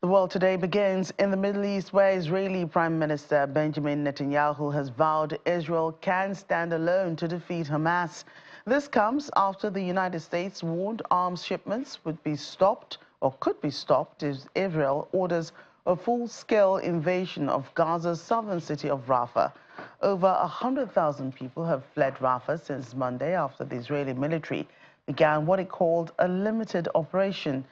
The world today begins in the Middle East, where Israeli Prime Minister Benjamin Netanyahu has vowed Israel can stand alone to defeat Hamas. This comes after the United States warned arms shipments would be stopped or could be stopped if Israel orders a full-scale invasion of Gaza's southern city of Rafah. Over 100,000 people have fled Rafah since Monday after the Israeli military began what it called a limited operation.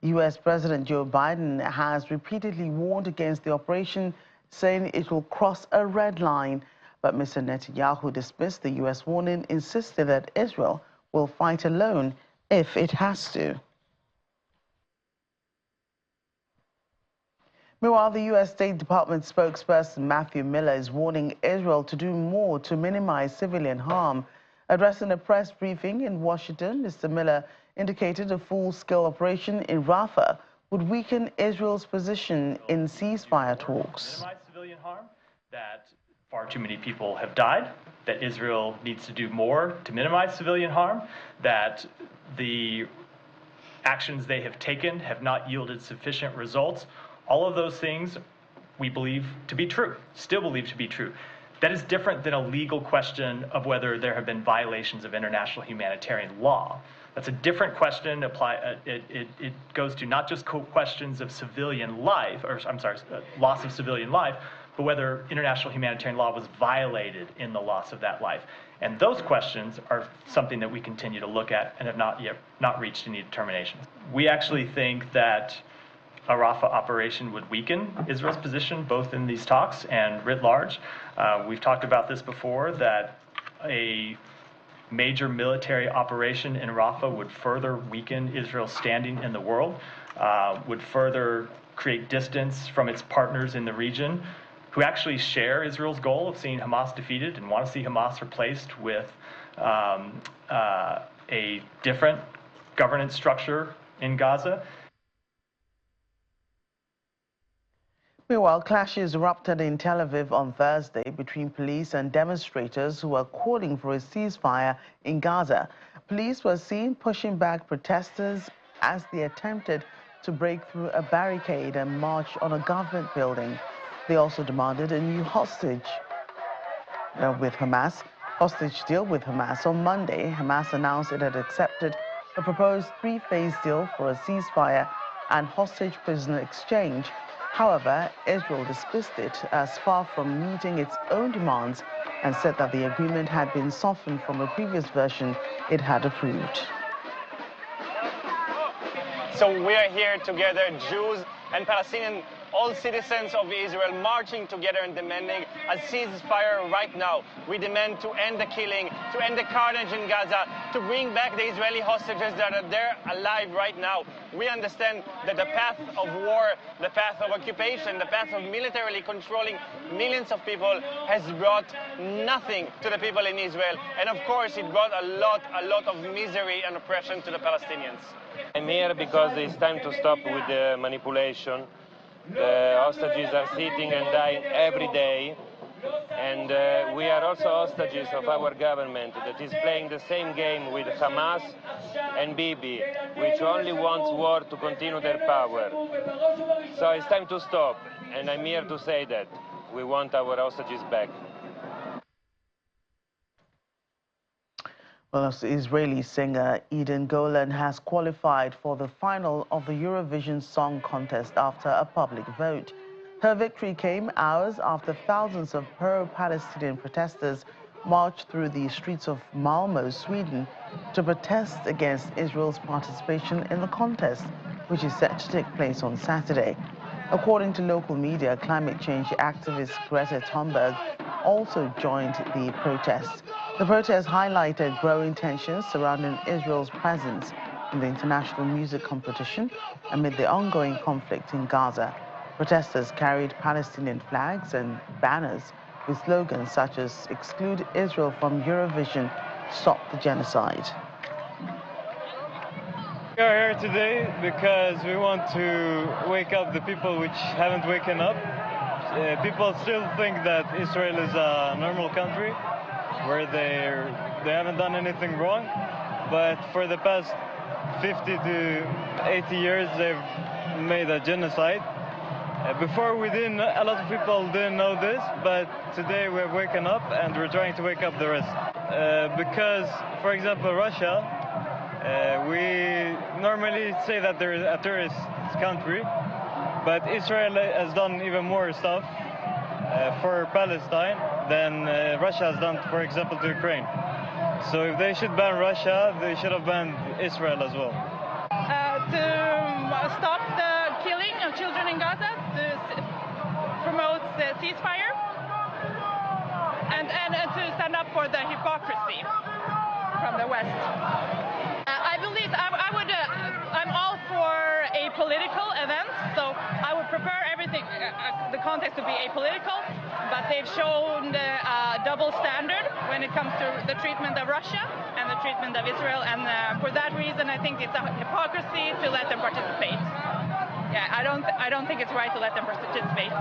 U.S. President Joe Biden has repeatedly warned against the operation, saying it will cross a red line. But Mr. Netanyahu dismissed the U.S. warning, insisting that Israel will fight alone if it has to. Meanwhile, the U.S. State Department spokesperson Matthew Miller is warning Israel to do more to minimize civilian harm. Addressing a press briefing in Washington, Mr. Miller indicated a full-scale operation in Rafah would weaken Israel's position in ceasefire talks. Minimize civilian harm, that far too many people have died, that Israel needs to do more to minimize civilian harm, that the actions they have taken have not yielded sufficient results. All of those things we believe to be true, still believe to be true. That is different than a legal question of whether there have been violations of international humanitarian law. That's a different question. It goes to not just questions of civilian life, or I'm sorry, loss of civilian life, but whether international humanitarian law was violated in the loss of that life. And those questions are something that we continue to look at and have not reached any determination. We actually think that a Rafah operation would weaken Israel's position both in these talks and writ large. We've talked about this before, that a major military operation in Rafah would further weaken Israel's standing in the world, would further create distance from its partners in the region who actually share Israel's goal of seeing Hamas defeated and want to see Hamas replaced with a different governance structure in Gaza. Meanwhile, clashes erupted in Tel Aviv on Thursday between police and demonstrators who were calling for a ceasefire in Gaza. Police were seen pushing back protesters as they attempted to break through a barricade and march on a government building. They also demanded a new hostage deal with Hamas. On Monday, Hamas announced it had accepted a proposed three-phase deal for a ceasefire and hostage prisoner exchange. However, Israel dismissed it as far from meeting its own demands and said that the agreement had been softened from a previous version it had approved. So we are here together, Jews and Palestinian, all citizens of Israel, marching together and demanding a ceasefire right now. We demand to end the killing, to end the carnage in Gaza, to bring back the Israeli hostages that are there alive right now. We understand that the path of war, the path of occupation, the path of militarily controlling millions of people has brought nothing to the people in Israel. And of course, it brought a lot of misery and oppression to the Palestinians. I'm here because it's time to stop with the manipulation. The hostages are sitting and dying every day, and we are also hostages of our government that is playing the same game with Hamas and Bibi, which only wants war to continue their power. So it's time to stop, and I'm here to say that we want our hostages back. Well, Israeli singer Eden Golan has qualified for the final of the Eurovision Song Contest after a public vote. Her victory came hours after thousands of pro-Palestinian protesters marched through the streets of Malmö, Sweden, to protest against Israel's participation in the contest, which is set to take place on Saturday. According to local media, climate change activist Greta Thunberg also joined the protest. The protest highlighted growing tensions surrounding Israel's presence in the international music competition amid the ongoing conflict in Gaza. Protesters carried Palestinian flags and banners with slogans such as "Exclude Israel from Eurovision, Stop the Genocide." We are here today because we want to wake up the people which haven't waken up. People still think that Israel is a normal country where they haven't done anything wrong, but for the past 50 to 80 years they've made a genocide Before a lot of people didn't know this, but today we're waking up and we're trying to wake up the rest. Because, for example, Russia, we normally say that they're a tourist country, but Israel has done even more stuff for Palestine than Russia has done, for example, to Ukraine. So if they should ban Russia, they should have banned Israel as well. To stop the killing of children in Gaza, to promote the ceasefire, and to stand up for the hypocrisy from the West. I believe I'm all for a political event, so I would prefer everything, the context to be apolitical, but they've shown the double standard when it comes to the treatment of Russia and the treatment of Israel, and for that reason I think it's a hypocrisy to let them participate. Yeah, I don't think it's right to let them participate.